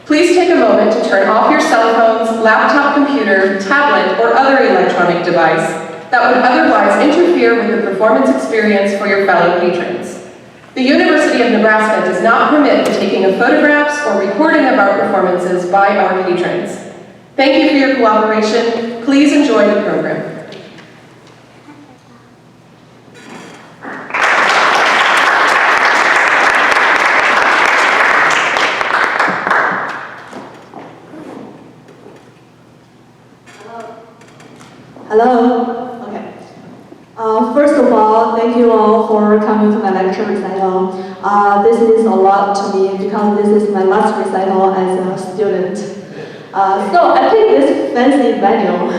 Please take a moment to turn off your cell phones, laptop computer, tablet, or other electronic device that would otherwise interfere with the performance experience for your fellow patrons. The University of Nebraska does not permit the taking of photographs or recording of our performances by our patrons. Thank you for your cooperation. Please enjoy the program. Hello. Okay. First of all, thank you all for coming to my lecture recital. This means a lot to me because this is my last recital as a student. So I picked this fancy venue.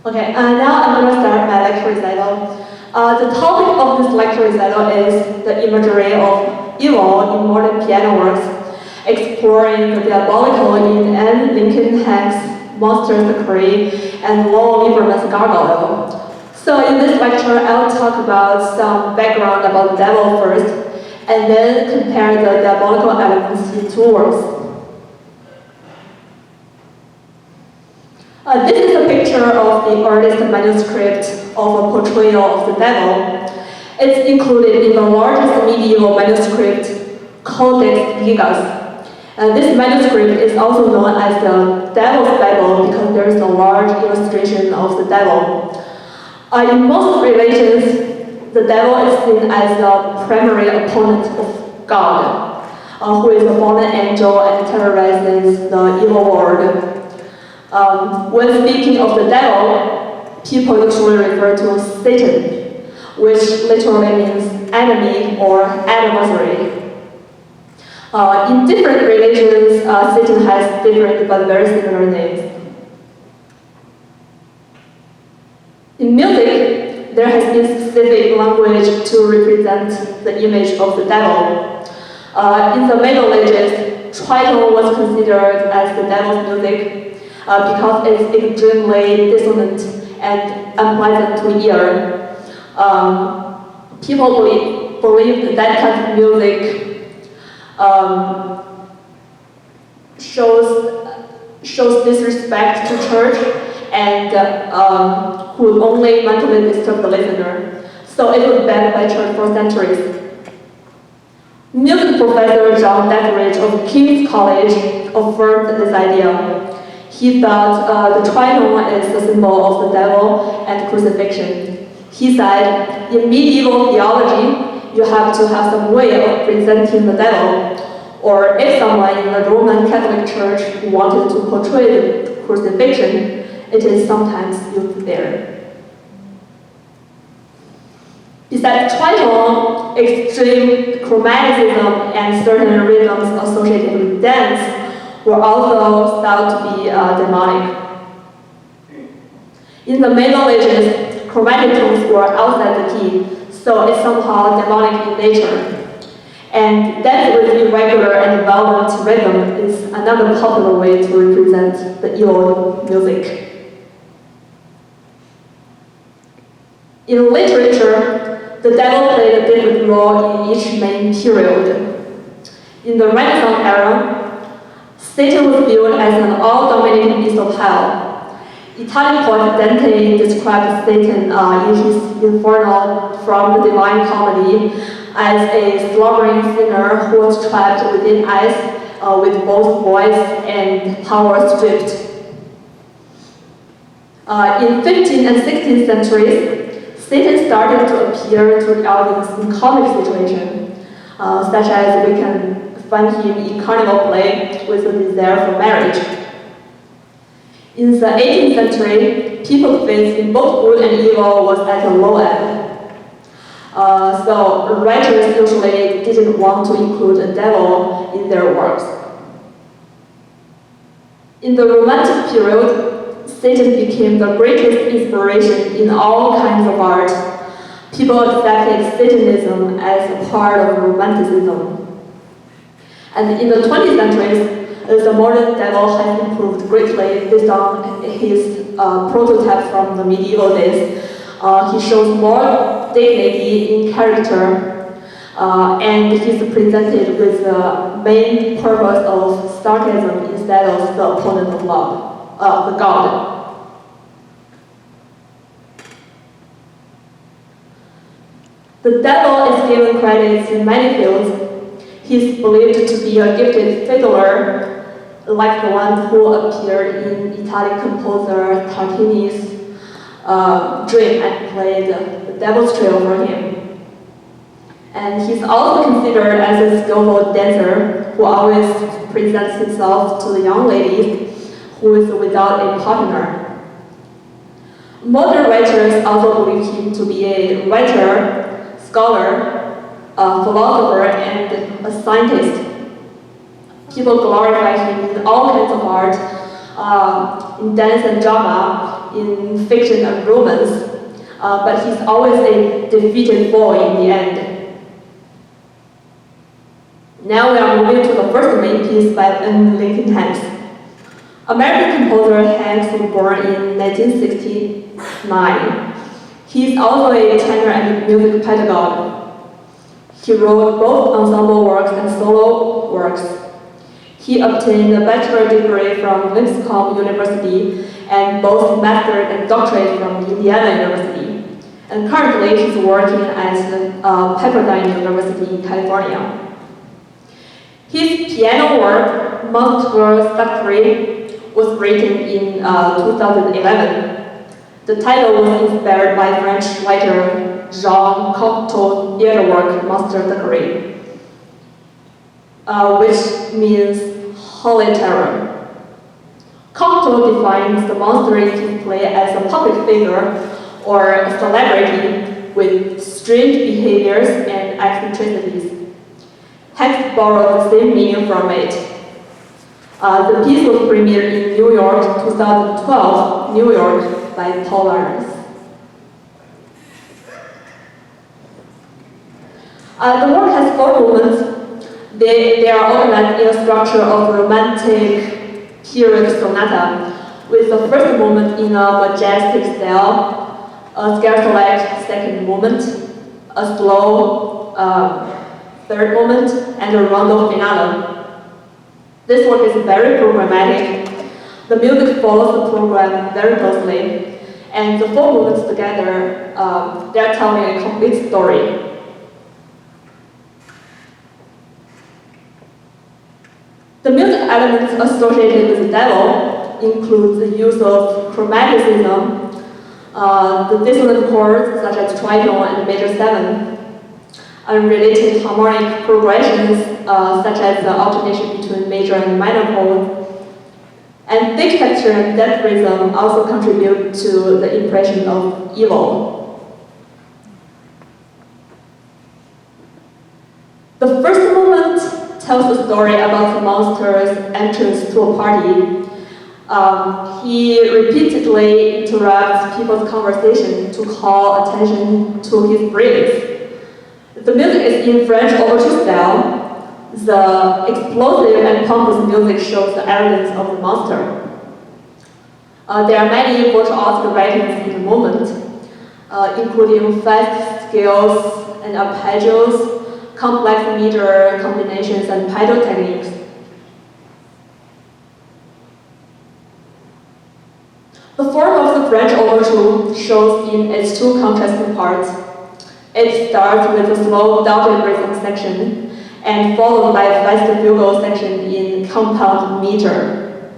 Okay, now I'm going to start my lecture recital. The topic of this lecture recital is the imagery of evil in modern piano works, exploring the diabolical in Anne Lincoln Hank's Monsters the Curry and Lowell Lieberman's Gargoyle. So in this lecture, I'll talk about some background about the devil first, and then compare the diabolical elements in two works. This is a picture of the earliest manuscript of a portrayal of the devil. It's included in the largest medieval manuscript, Codex Gigas. This manuscript is also known as the Devil's Bible because there is a large illustration of the devil. In most religions, the devil is seen as the primary opponent of God, who is a fallen angel and terrorizes the evil world. When speaking of the devil, people usually refer to Satan, which literally means enemy or adversary. In different religions, Satan has different but very similar names. In music, there has been specific language to represent the image of the devil. In the Middle Ages, tritone was considered as the devil's music because it's extremely dissonant and unpleasant to hear. People believed that kind of music shows disrespect to church and would only mentally disturb the listener. So it was banned by church for centuries. Music professor John Deatherage of King's College affirmed this idea. He thought the tritone is the symbol of the devil and crucifixion. He said, in medieval theology, you have to have some way of presenting the devil, or if someone in the Roman Catholic Church wanted to portray the crucifixion, it is sometimes used there. Besides tritone, extreme chromaticism and certain rhythms associated with dance were also thought to be demonic. In the Middle Ages, chromatic tones were outside the key, so it's somehow demonic in nature. And dance with irregular and violent rhythm is another popular way to represent the evil music. In literature, the devil played a different role in each main period. In the Renaissance era, Satan was viewed as an all-dominating beast of hell. Italian poet Dante described Satan in his Inferno from the Divine Comedy as a slobbering sinner who was trapped within ice with both voice and power stripped. In 15th and 16th centuries, Satan started to appear to the audience in comic situations, such as we can find him in carnival play with a desire for marriage. In the 18th century, people's faith in both good and evil was at a low ebb. So writers usually didn't want to include a devil in their works. In the Romantic period, Satan became the greatest inspiration in all kinds of art. People accepted Satanism as a part of Romanticism. And in the 20th century, the modern devil has improved greatly based on his prototype from the medieval days. He shows more dignity in character. and he's presented with the main purpose of sarcasm instead of the opponent of love, the god. The devil is given credits in many fields. He's believed to be a gifted fiddler, like the one who appeared in Italian composer Tartini's Dream and played the Devil's Trio for him. And he's also considered as a skillful dancer who always presents himself to the young ladies who is without a partner. Modern writers also believe him to be a writer, scholar, a philosopher, and a scientist. People glorify him in all kinds of art, in dance and drama, in fiction and romance, but he's always a defeated foe in the end. Now we are moving to the first main piece by Lincoln Hanks. American composer Hanks was born in 1969. He is also a tenor and music pedagogue. He wrote both ensemble works and solo works. He obtained a bachelor degree from Lipscomb University and both master and doctorate from Indiana University. And currently he's working at Pepperdine University in California. His piano work, Montreux Factory, was written in 2011. The title was inspired by French writer Jean Cocteau's theater work, Monster Factory, which means holy terror. Cocteau defines the monster in his play as a public figure or a celebrity with strange behaviors and eccentricities. Hanks borrowed the same meaning from it. The piece was premiered in New York, 2012, New York, by Paul Lawrence. The work has 4 movements. They are organized in a structure of romantic period sonata, with the first movement in a majestic style, a scherzo-like second movement, a slow third movement, and a rondo finale. This work is very programmatic. The music follows the program very closely, and the 4 movements together, they're telling a complete story. The music elements associated with the devil include the use of chromaticism, the dissonant chords such as tritone and major 7, unrelated harmonic progressions such as the alternation between major and minor chords, and thick texture and depth rhythm also contribute to the impression of evil. The first movement tells the story about the monster's entrance to a party. He repeatedly interrupts people's conversation to call attention to his brilliance. The music is in French overture style. The explosive and pompous music shows the arrogance of the monster. There are many virtuosic writings in the moment, including fast scales and arpeggios, complex meter combinations, and pedal techniques. The form of the French overture shows in its 2 contrasting parts. It starts with a slow dotted rhythm section and followed by a fast fugal section in compound meter.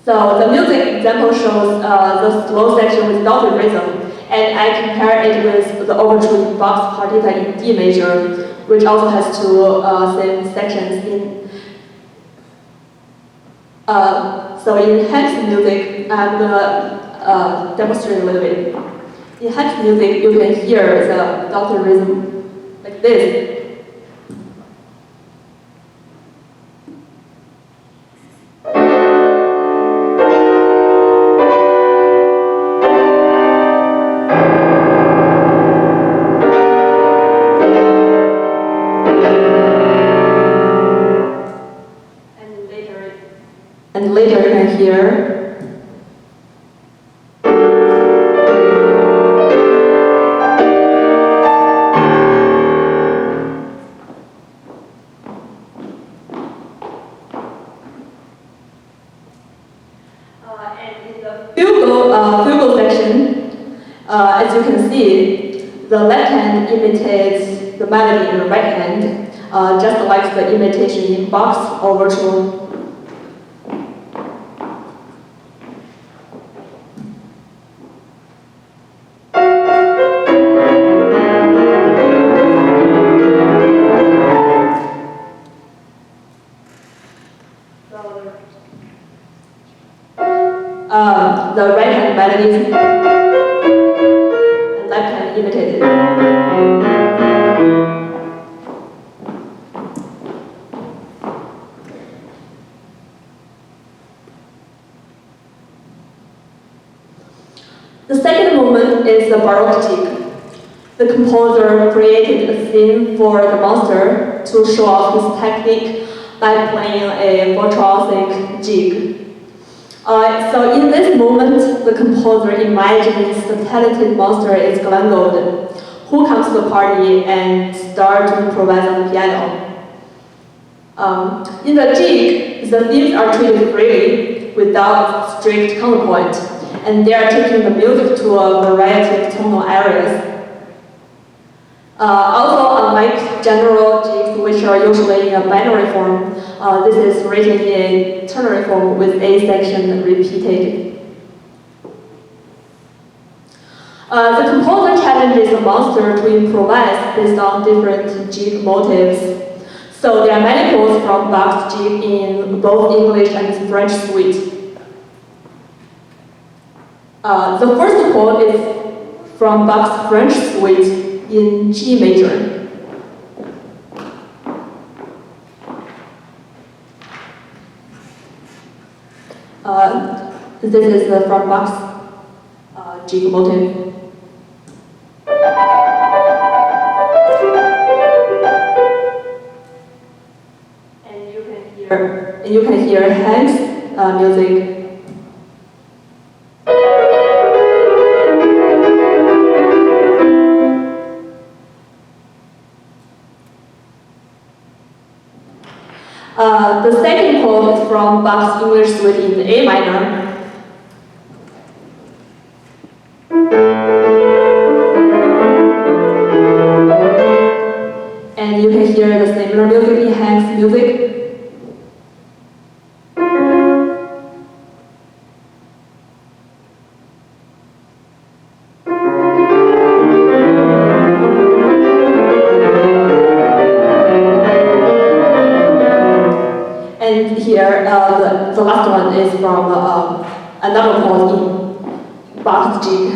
So the music example shows the slow section with dotted rhythm, and I compare it with the overture in Bach's Partita in D major, which also has 2 same sections in. So in Hanks music, I'm gonna demonstrate a little bit. In Hanks music, you can hear the dotted rhythm like this. And later you can hear. As you can see, the left hand imitates the melody in the right hand, just like the imitation in Bach's overture. The right hand melodies and left hand imitated. The second movement is the Baroque jig. The composer created a theme for the monster to show off his technique by playing a virtuosic jig. So in this moment, the composer imagines the talented monster is Glenn Gould, who comes to the party and starts to improvise on the piano. In the jig, the themes are treated freely without strict counterpoint, and they are taking the music to a variety of tonal areas. Also, unlike general jigs, which are usually in a binary form, this is written in a ternary form with a section repeated. The composer challenges the monster to improvise based on different jig motives. So there are many quotes from Bach's jig in both English and French suite. The first quote is from Bach's French suite in G major. This is from Bach's jig motive. And you can hear Hank's music. The second quote is from Bach's English suite in A minor. And you can hear the similar music in Hank's music. And here, the last one is from another quote in Bach's jig,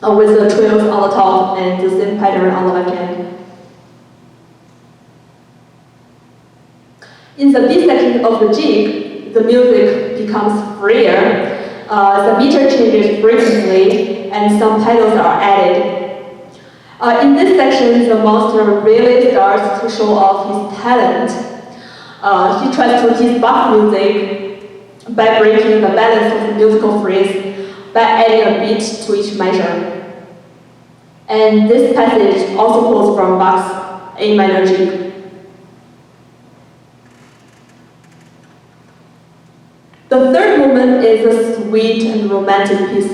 with the trills on the top and the same pattern on the left hand. In the B section of the jig, the music becomes freer, the meter changes frequently, and some pedals are added. In this section, the monster really starts to show off his talent. He tries to teach Bach music by breaking the balance of the musical phrase by adding a beat to each measure. And this passage also quotes from Bach's A minor jig. The third movement is a sweet and romantic piece.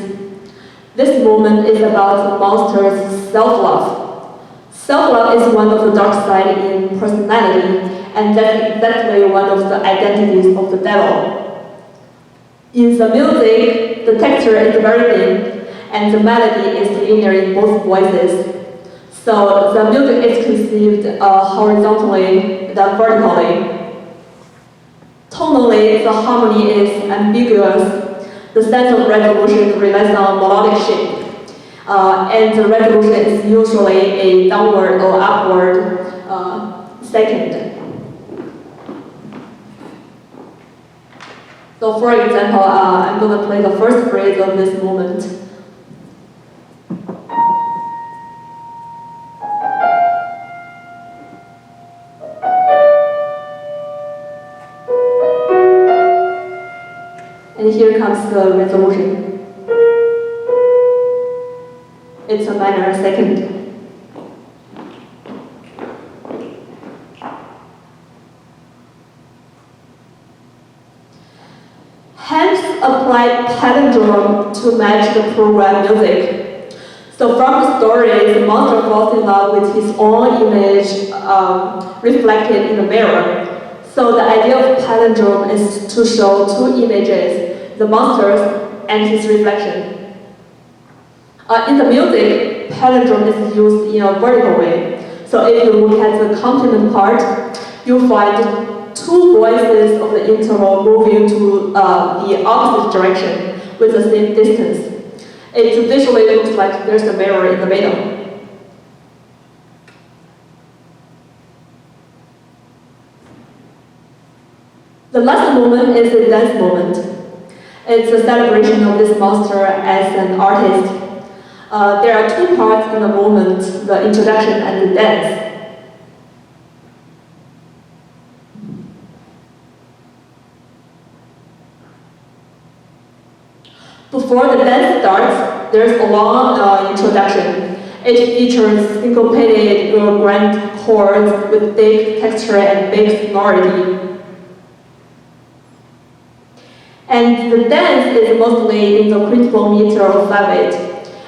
This movement is about the monster's self-love. Self-love is one of the dark side in personality, and that's exactly one of the identities of the devil. In the music, the texture is very thin, and the melody is linear in both voices. So the music is conceived horizontally than vertically. Tonally, the harmony is ambiguous. The sense of resolution relies on melodic shape, and the resolution is usually a downward or upward second. So for example, I'm going to play the first phrase of this movement. And here comes the resolution. It's a minor second. Hence applied palindrome to match the program music. So from the story, the monster falls in love with his own image reflected in the mirror. So the idea of palindrome is to show two images, the monsters and his reflection. In the music, palindrome is used in a vertical way. So if you look at the complement part, you'll find two voices of the interval moving to the opposite direction with the same distance. It visually looks like there's a mirror in the middle. The last moment is the dance moment. It's a celebration of this monster as an artist. There are two parts in the moment, the introduction and the dance. Before the dance starts, there's a long introduction. It features syncopated grand chords with thick texture and big sonority. And the dance is mostly in the critical meter of 5/8.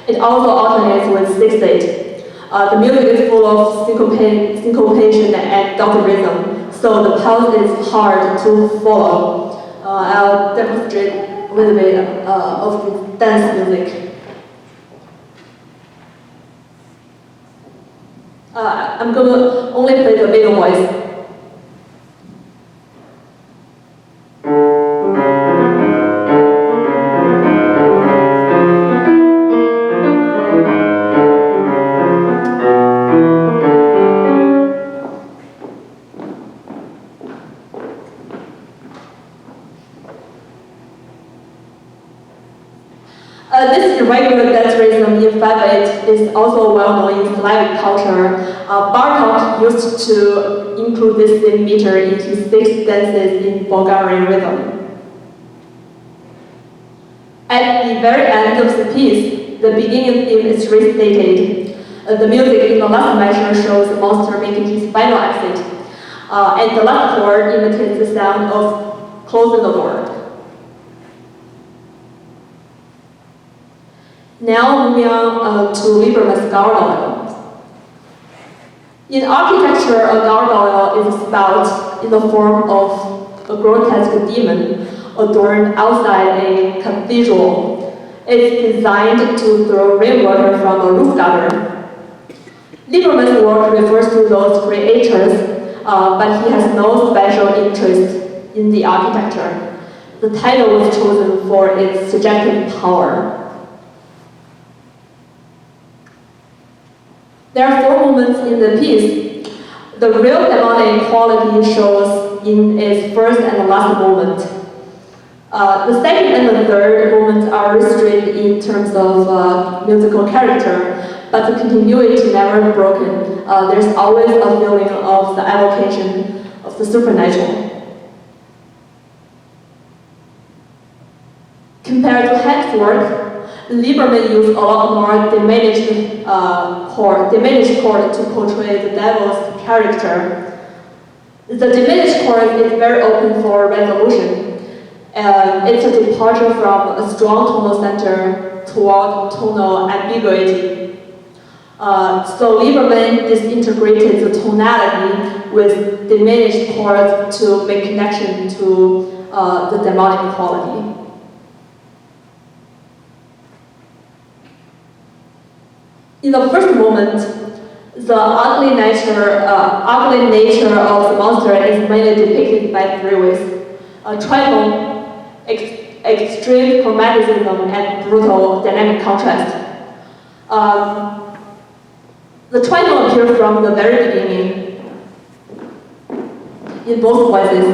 It also alternates with 6/8. The music is full of syncopation and dotted rhythm, so the pulse is hard to follow. I'll demonstrate a little bit of the dance music. I'm going to only play the middle voice. This irregular dance rhythm in 5/8 is also well known in Slavic culture. Bartok used to include this same meter in his 6 dances in Bulgarian rhythm. At the very end of the piece, the beginning theme is restated. The music in the last measure shows the monster making his final exit, and the last chord imitates the sound of closing the door. Now moving on to Lieberman's gargoyle. In architecture, a gargoyle is a spout in the form of a grotesque demon adorned outside a cathedral. It's designed to throw rainwater from a roof gutter. Lieberman's work refers to those creatures, but he has no special interest in the architecture. The title was chosen for its suggestive power. There are 4 moments in the piece. The real demonic quality shows in its first and last moment. The second and the third moments are restrained in terms of musical character, but the continuity never broken. There's always a feeling of the evocation of the supernatural. Compared to Hanford, Lieberman used a lot more diminished chord to portray the devil's character. The diminished chord is very open for resolution. It's a departure from a strong tonal center toward tonal ambiguity. So Lieberman disintegrated the tonality with diminished chords to make connection to the demonic quality. In the first moment, the ugly nature of the monster is mainly depicted by 3 ways: tritone, extreme chromaticism, and brutal dynamic contrast. The tritone appears from the very beginning in both voices.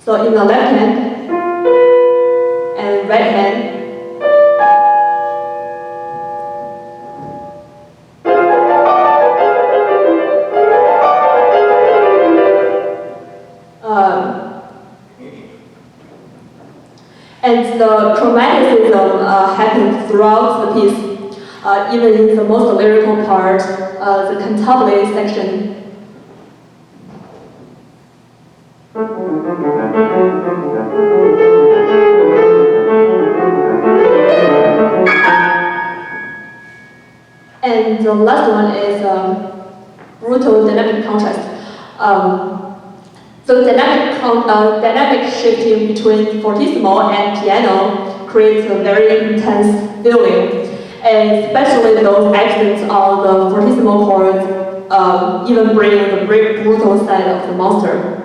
So in the left hand and right hand, and the chromaticism happens throughout the piece, even in the most lyrical part, the cantabile section. And the last one is brutal dynamic contrast. So dynamic shifting between fortissimo and piano creates a very intense feeling, and especially those accents on the fortissimo chords even bring the very brutal side of the monster.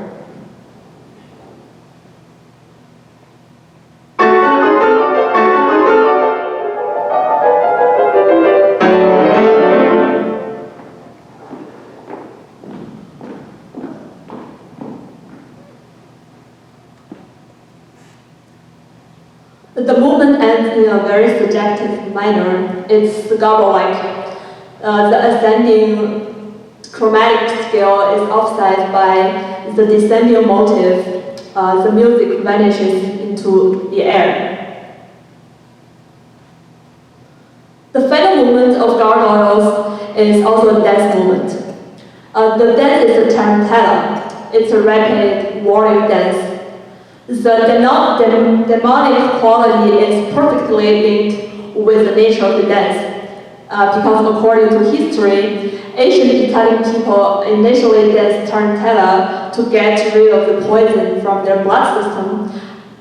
The movement ends in a very subjective manner. It's garble-like. The ascending chromatic scale is offset by the descending motive. The music vanishes into the air. The final movement of gargoyles is also a dance movement. The dance is a tarantella. It's a rapid warrior dance. The demonic quality is perfectly linked with the nature of the dance, because according to history, ancient Italian people initially danced tarantella to get rid of the poison from their blood system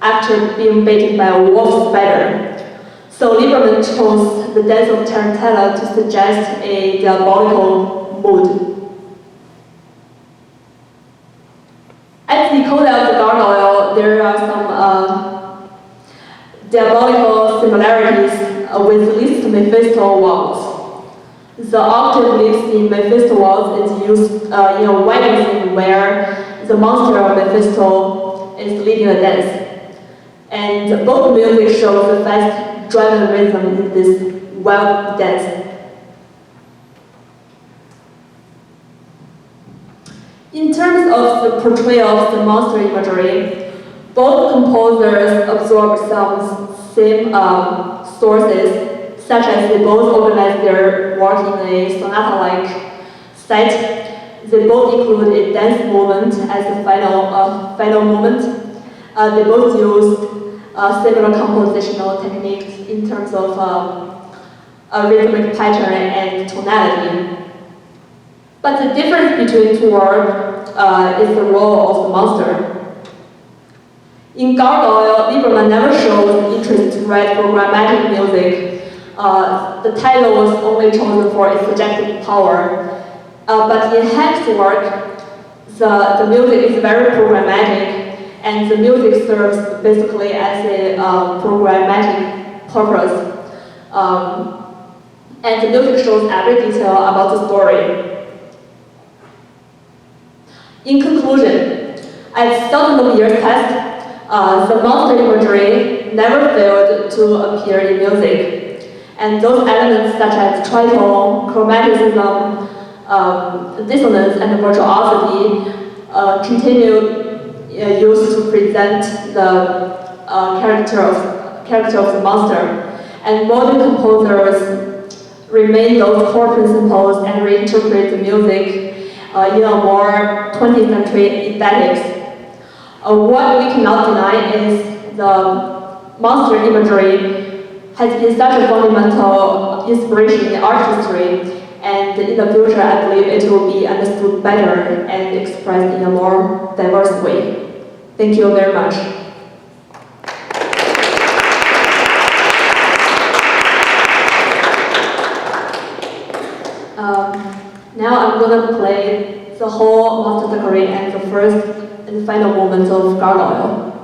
after being bitten by a wolf spider. So Lieberman chose the dance of tarantella to suggest a diabolical mood. At the coda of the gargoyle, there are some diabolical similarities with Liszt Mephisto waltz. The octave Liszt in Mephisto waltz is used in a wedding scene where the monster of Mephisto is leading a dance. And both music shows the fast driven rhythm in this wild dance. In terms of the portrayal of the monster imagery, both composers absorb some same sources, such as they both organize their work in a sonata-like set. They both include a dance movement as the final moment. They both use similar compositional techniques in terms of a rhythmic pattern and tonality. But the difference between two works is the role of the monster. In Gargoyle, Lieberman never showed interest to write programmatic music. The title was only chosen for its suggestive power. But in Heck's work, the music is very programmatic, and the music serves basically as a programmatic purpose. And the music shows every detail about the story. In conclusion, as thousands of years passed, the monster imagery never failed to appear in music. And those elements such as tritone, chromaticism, dissonance, and virtuosity continue used to present the character of the monster. And modern composers remain those core principles and reinterpret the music in a more 20th century aesthetics. What we cannot deny is the monster imagery has been such a fundamental inspiration in art history, and in the future I believe it will be understood better and expressed in a more diverse way. Thank you very much. Now I'm going to play the whole Monster Thackeray and the first and final movements of Gargoyle.